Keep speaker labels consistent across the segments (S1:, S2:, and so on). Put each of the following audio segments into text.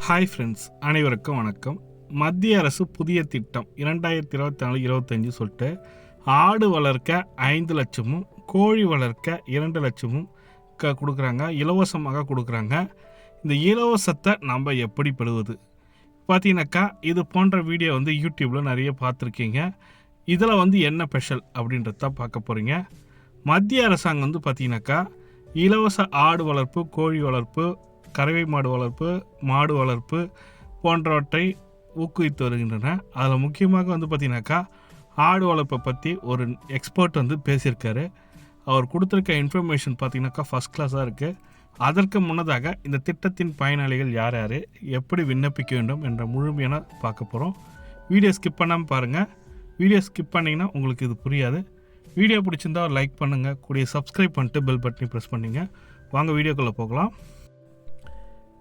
S1: Hi friends, அனைவருக்கும் வணக்கம். மத்திய அரசு புதிய திட்டம் 2024-25 சொல்லிட்டு ஆடு வளர்க்க 5 லட்சமும் கோழி வளர்க்க 2 லட்சமும் கொடுக்குறாங்க, இலவசமாக கொடுக்குறாங்க. இந்த இலவசத்தை நம்ம எப்படி பெறுவது பார்த்தீங்கன்னாக்கா, இது போன்ற வீடியோ யூடியூப்பில் நிறைய பார்த்துருக்கீங்க. இதில் என்ன ஸ்பெஷல் அப்படின்றத பார்க்க போகிறீங்க. மத்திய அரசாங்கம் பார்த்தீங்கன்னாக்கா, இலவச ஆடு வளர்ப்பு, கோழி வளர்ப்பு, கறவை மாடு வளர்ப்பு, மாடு வளர்ப்பு போன்றவற்றை ஊக்குவித்து வருகின்றன. அதில் முக்கியமாக பார்த்தீங்கன்னாக்கா, ஆடு வளர்ப்பை பற்றி ஒரு எக்ஸ்பர்ட் பேசியிருக்காரு. அவர் கொடுத்துருக்க இன்ஃபர்மேஷன் பார்த்தீங்கன்னாக்கா ஃபஸ்ட் கிளாஸாக இருக்குது. அதற்கு முன்னதாக இந்த திட்டத்தின் பயனாளிகள் யார் யார், எப்படி விண்ணப்பிக்க வேண்டும் என்ற முழுமையான பார்க்க போகிறோம். வீடியோ ஸ்கிப் பண்ணாமல் பாருங்கள். வீடியோ ஸ்கிப் பண்ணிங்கன்னா உங்களுக்கு இது புரியாது. வீடியோ பிடிச்சிருந்தா லைக் பண்ணுங்கள், கூடிய சப்ஸ்கிரைப் பண்ணிட்டு பெல் பட்டனை ப்ரெஸ் பண்ணிங்க. வாங்க வீடியோக்குள்ளே போகலாம்.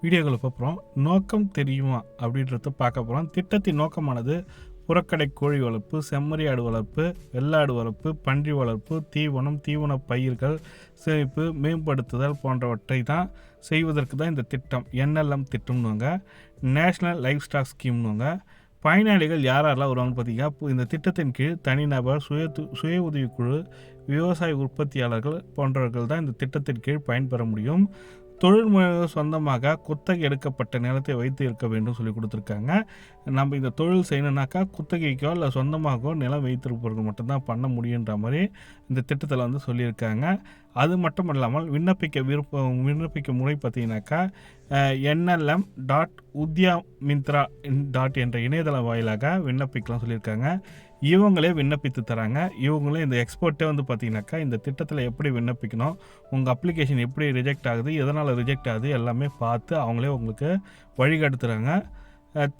S1: வீடியோக்களை பார்க்குறோம். நோக்கம் தெரியுமா அப்படின்றத பார்க்க போகிறோம். திட்டத்தின் நோக்கமானது புறக்கடை கோழி வளர்ப்பு, செம்மறி ஆடு வளர்ப்பு, வெள்ளாடு வளர்ப்பு, பன்றி வளர்ப்பு, தீவனம், தீவன பயிர்கள் சேமிப்பு, மேம்படுத்துதல் போன்றவற்றை தான் செய்வதற்கு தான் இந்த திட்டம் NLM திட்டம்னுவாங்க, நேஷ்னல் லைஃப் ஸ்டாக் ஸ்கீம்னுவாங்க. பயனாளிகள் யாரெல்லாம் வருவாங்கன்னு பார்த்தீங்கன்னா, இந்த திட்டத்தின் கீழ் தனிநபர், சுய உதவிக்குழு, விவசாய உற்பத்தியாளர்கள் போன்றவர்கள் தான் இந்த திட்டத்தின் கீழ் பயன்பெற முடியும். தொழில் முனைவோர் சொந்தமாக குத்தகை எடுக்கப்பட்ட நிலத்தை வைத்து இருக்க வேண்டும் சொல்லி கொடுத்துருக்காங்க. நம்ம இந்த தொழில் செய்யணுன்னாக்கா குத்தகைக்கோ இல்லை சொந்தமாகவோ நிலம் வைத்திருப்பவர்கள் மட்டும்தான் பண்ண முடியுன்ற மாதிரி இந்த திட்டத்தில் சொல்லியிருக்காங்க. அது மட்டும் இல்லாமல் விண்ணப்பிக்க முறை பார்த்தீங்கன்னாக்கா, NLM.udyamitra.in என்ற இணையதளம் வாயிலாக விண்ணப்பிக்கலாம் சொல்லியிருக்காங்க. இவங்களே விண்ணப்பித்து தராங்க. இவங்களே இந்த எக்ஸ்பர்ட்டே பார்த்தீங்கன்னாக்கா, இந்த திட்டத்தில் எப்படி விண்ணப்பிக்கணும், உங்கள் அப்ளிகேஷன் எப்படி ரிஜெக்ட் ஆகுது, எதனால் ரிஜெக்ட் ஆகுது எல்லாமே பார்த்து அவங்களே உங்களுக்கு வழிகாட்டுத்துறாங்க.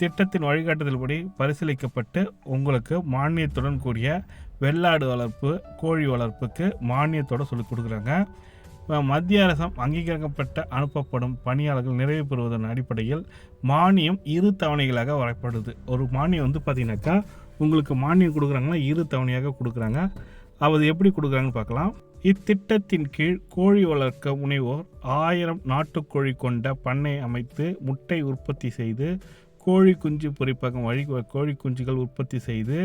S1: திட்டத்தின் வழிகாட்டுதல்படி பரிசீலிக்கப்பட்டு உங்களுக்கு மானியத்துடன் கூடிய வெள்ளாடு வளர்ப்பு, கோழி வளர்ப்புக்கு மானியத்தோடு சொல்லிக் கொடுக்குறாங்க. மத்திய அரசால் அங்கீகரிக்கப்பட்ட அனுப்பப்படும் பணியாளர்கள் நிறைவு பெறுவதன் அடிப்படையில் மானியம் 2 தவணைகளாக வரப்படுது. ஒரு மானியம் பார்த்தீங்கன்னாக்கா, உங்களுக்கு மானியம் கொடுக்குறாங்கன்னா 2 தவணையாக கொடுக்குறாங்க. அது எப்படி கொடுக்குறாங்கன்னு பார்க்கலாம். இத்திட்டத்தின் கீழ் கோழி வளர்க்க முனைவோர் 1000 நாட்டுக்கோழி கொண்ட பண்ணை அமைத்து முட்டை உற்பத்தி செய்து, கோழி குஞ்சு பொரிப்பகம் வழி கோழி குஞ்சுகள் உற்பத்தி செய்து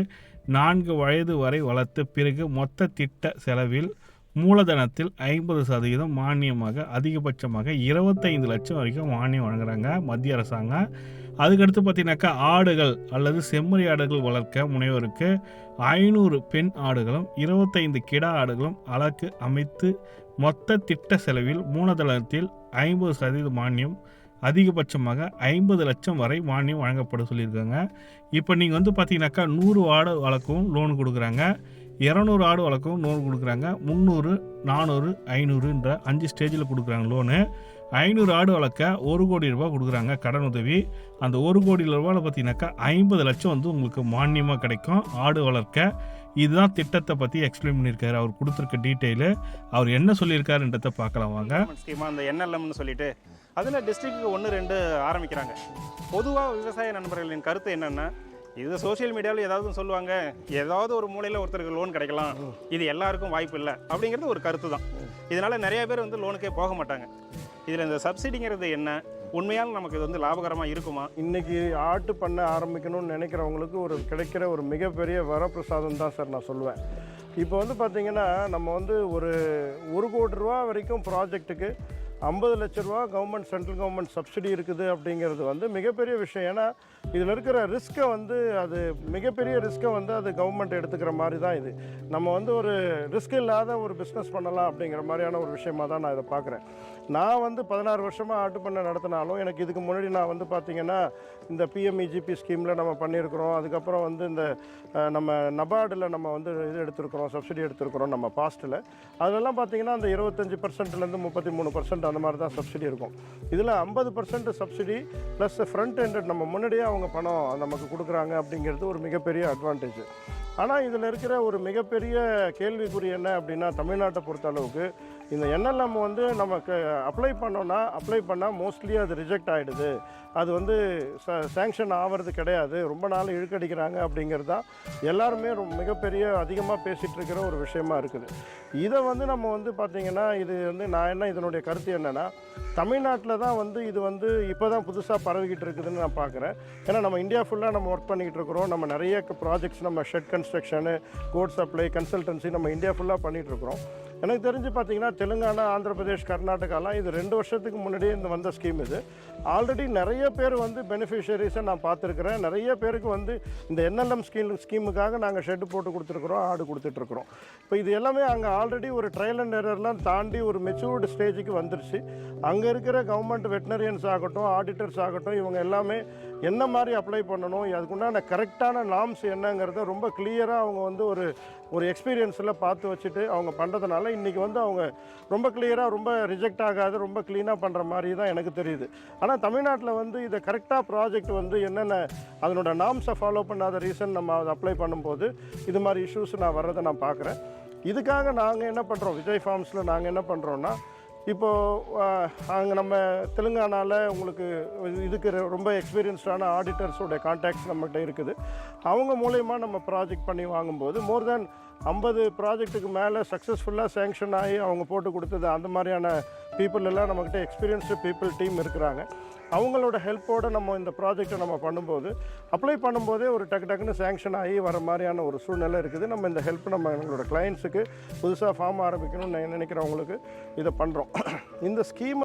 S1: 4 வயது வரை வளர்த்த பிறகு மொத்த திட்ட செலவில் மூலதனத்தில் 50% மானியமாக அதிகபட்சமாக 25 லட்சம் வரைக்கும் மானியம் வழங்குறாங்க மத்திய அரசாங்கம். அதுக்கடுத்து பார்த்தீங்கன்னாக்கா, ஆடுகள் அல்லது செம்மறி ஆடுகள் வளர்க்க முனைவோருக்கு 500 பெண் ஆடுகளும் 25 கிடா ஆடுகளும் அலகு அமைத்து மொத்த திட்ட செலவில் மூலதனத்தில் 50% மானியம் அதிகபட்சமாக 50 லட்சம் வரை மானியம் வழங்கப்பட சொல்லியிருக்காங்க. இப்போ நீங்கள் பார்த்தீங்கன்னாக்கா, 100 ஆடு வளர்க்கவும் லோன் கொடுக்குறாங்க, 200 ஆடு வளர்க்கவும் லோன் கொடுக்குறாங்க, 300, 400, 500ன்ற 5 ஸ்டேஜில் கொடுக்குறாங்க லோனு. 500 ஆடு வளர்க்க 1 கோடி ரூபாய் கொடுக்குறாங்க கடன் உதவி. அந்த 1 கோடி ரூபாயில் பார்த்தீங்கன்னாக்கா 50 லட்சம் உங்களுக்கு மானியமாக கிடைக்கும் ஆடு வளர்க்க. இதுதான் திட்டத்தை பற்றி எக்ஸ்பிளைன் பண்ணியிருக்காரு. அவர் கொடுத்துருக்க டீட்டெயிலு, அவர் என்ன சொல்லியிருக்காருன்றதை பார்க்கலாம் வாங்க.
S2: ஸ்கீமாக அந்த NLMனு சொல்லிட்டு அதில் டிஸ்ட்ரிக்ட்டுக்கு 1-2 ஆரம்பிக்கிறாங்க. பொதுவாக விவசாய நண்பர்களின் கருத்து என்னென்னா, இது சோஷியல் மீடியாவில் ஏதாவது சொல்லுவாங்க, ஏதாவது ஒரு மூலையில் ஒருத்தருக்கு லோன் கிடைக்கலாம், இது எல்லாருக்கும் வாய்ப்பு இல்லை அப்படிங்கிறது ஒரு கருத்து தான். இதனால் நிறைய பேர் லோனுக்கே போக மாட்டாங்க. இதில் இந்த சப்சிடிங்கிறது என்ன, உண்மையால் நமக்கு இது லாபகரமாக இருக்குமா?
S3: இன்றைக்கி ஆட்டு பண்ண ஆரம்பிக்கணும்னு நினைக்கிறவங்களுக்கு கிடைக்கிற ஒரு மிகப்பெரிய வரப்பிரசாதம் தான் சார் நான் சொல்லுவேன். இப்போ பார்த்திங்கன்னா, நம்ம ஒரு 1 கோடி ரூபா வரைக்கும் ப்ராஜெக்ட்டுக்கு 50 லட்ச ரூபா கவர்மெண்ட், சென்ட்ரல் கவர்மெண்ட் சப்சிடி இருக்குது அப்படிங்கிறது மிகப்பெரிய விஷயம். ஏன்னா இதில் இருக்கிற ரிஸ்க்கை அது மிகப்பெரிய ரிஸ்க்கை அது கவர்மெண்ட் எடுத்துக்கிற மாதிரி தான். இது நம்ம ஒரு ரிஸ்க் இல்லாத ஒரு பிஸ்னஸ் பண்ணலாம் அப்படிங்கிற மாதிரியான ஒரு விஷயமாக தான் நான் இதை பார்க்குறேன். நான் 16 வருஷமாக ஆட்டு பண்ணை நடத்தினாலும் எனக்கு இதுக்கு முன்னாடி நான் பார்த்திங்கன்னா, இந்த PMEGP ஸ்கீமில் நம்ம பண்ணியிருக்கிறோம். அதுக்கப்புறம் இந்த நம்ம நபார்டில் நம்ம இது எடுத்துருக்குறோம், சப்சிடி எடுத்துருக்குறோம் நம்ம பாஸ்ட்டில். அதிலெல்லாம் பார்த்திங்கன்னா அந்த 25%லேருந்து 33% அந்த மாதிரி தான் சப்சிடி இருக்கும். இதில் 50% சப்சிடி ப்ளஸ் ஃப்ரண்ட் எண்டட் நம்ம முன்னாடியே அவங்க பணம் நமக்கு கொடுக்குறாங்க அப்படிங்கிறது ஒரு மிகப்பெரிய அட்வான்டேஜ். ஆனால் இதில் இருக்கிற ஒரு மிகப்பெரிய கேள்விக்குறி என்ன அப்படின்னா, தமிழ்நாட்டை பொறுத்த அளவுக்கு இந்த NLM நமக்கு அப்ளை பண்ணால் மோஸ்ட்லி அது ரிஜெக்ட் ஆகிடுது. அது வந்து சேங்ஷன் ஆகிறது கிடையாது, ரொம்ப நாள் இழுக்கடிக்கிறாங்க அப்படிங்கிறது தான் எல்லாருமே மிகப்பெரிய அதிகமாக பேசிகிட்டு இருக்கிற ஒரு விஷயமா இருக்குது. இதை வந்து நம்ம வந்து பார்த்திங்கன்னா இது வந்து நான் இதனுடைய கருத்து என்னென்னா, தமிழ்நாட்டில் தான் வந்து இது வந்து இப்போ தான் புதுசாக பரவிக்கிட்டு இருக்குதுன்னு நான் பார்க்குறேன். ஏன்னா நம்ம இந்தியா ஃபுல்லாக நம்ம ஒர்க் பண்ணிக்கிட்டு இருக்கிறோம். நம்ம நிறைய ப்ராஜெக்ட்ஸ், நம்ம shed construction, coat supply, consultancy நம்ம இந்தியா ஃபுல்லாக பண்ணிகிட்ருக்குறோம். எனக்கு தெரிஞ்சு பார்த்திங்கன்னா தெலுங்கானா, ஆந்திர பிரதேஷ், கர்நாடகாலாம் இது 2 வருஷத்துக்கு முன்னாடியே இந்த வந்த ஸ்கீம் இது. ஆல்ரெடி நிறைய பேர் வந்து பெனிஃபிஷரிஸை நான் பார்த்துருக்குறேன். நிறைய பேருக்கு வந்து இந்த என்எல்எம் ஸ்கீமுக்காக நாங்கள் ஷெட்டு போட்டு கொடுத்துருக்குறோம், ஆடு கொடுத்துட்ருக்குறோம். இப்போ இது எல்லாமே அங்கே ஆல்ரெடி ஒரு ட்ரையல் அண்ட் எரர்லாம் தாண்டி ஒரு மெச்சூர்டு ஸ்டேஜுக்கு வந்துருச்சு. அங்கே இருக்கிற கவர்மெண்ட் வெட்டினரியன்ஸ் ஆகட்டும், ஆடிட்டர்ஸ் ஆகட்டும், இவங்க எல்லாமே என்ன மாதிரி அப்ளை பண்ணணும், அதுக்குண்டான கரெக்டான நார்ம்ஸ் என்னங்கிறத ரொம்ப கிளியராக அவங்க வந்து ஒரு எக்ஸ்பீரியன்ஸில் பார்த்து வச்சுட்டு அவங்க பண்ணுறதுனால இன்றைக்கி வந்து அவங்க ரொம்ப கிளியராக, ரொம்ப ரிஜெக்ட் ஆகாது, ரொம்ப க்ளீனாக பண்ணுற மாதிரி தான் எனக்கு தெரியுது. ஆனால் தமிழ்நாட்டில் வந்து இதை கரெக்டாக ப்ராஜெக்ட் வந்து என்னென்ன அதனோட நார்ம்ஸை ஃபாலோ பண்ணாத ரீசன் நம்ம அதை அப்ளை பண்ணும்போது இது மாதிரி இஷ்யூஸ் நான் வர்றதை நான் பார்க்குறேன். இதுக்காக நாங்கள் என்ன பண்ணுறோம், விஜய் ஃபார்ம்ஸில் நாங்கள் என்ன பண்ணுறோன்னா, இப்போது அங்கே நம்ம தெலுங்கானாவில் உங்களுக்கு இதுக்கு ரொம்ப எக்ஸ்பீரியன்ஸ்டான ஆடிட்டர்ஸோடைய கான்டாக்ட்ஸ் நம்மகிட்ட இருக்குது. அவங்க மூலயமா நம்ம ப்ராஜெக்ட் பண்ணி வாங்கும்போது மோர் தேன் 50 ப்ராஜெக்ட்டுக்கு மேலே சக்ஸஸ்ஃபுல்லாக சேங்ஷன் ஆகி அவங்க போட்டு கொடுத்தது அந்த மாதிரியான பீப்புள் எல்லாம் நம்மக்கிட்ட எக்ஸ்பீரியன்ஸ்டு பீப்புள் டீம் இருக்கிறாங்க. அவங்களோட ஹெல்ப்போடு நம்ம இந்த ப்ராஜெக்டை நம்ம பண்ணும்போது அப்ளை பண்ணும்போதே ஒரு டக்குன்னு சேங்ஷன் ஆகி வர மாதிரியான ஒரு சூழ்நிலை இருக்குது. நம்ம இந்த ஹெல்ப் நம்ம எங்களோட கிளைண்ட்ஸுக்கு புதுசாக ஃபார்ம் ஆரம்பிக்கணும்னு நினைக்கிறவங்களுக்கு இதை பண்ணுறோம். இந்த ஸ்கீம்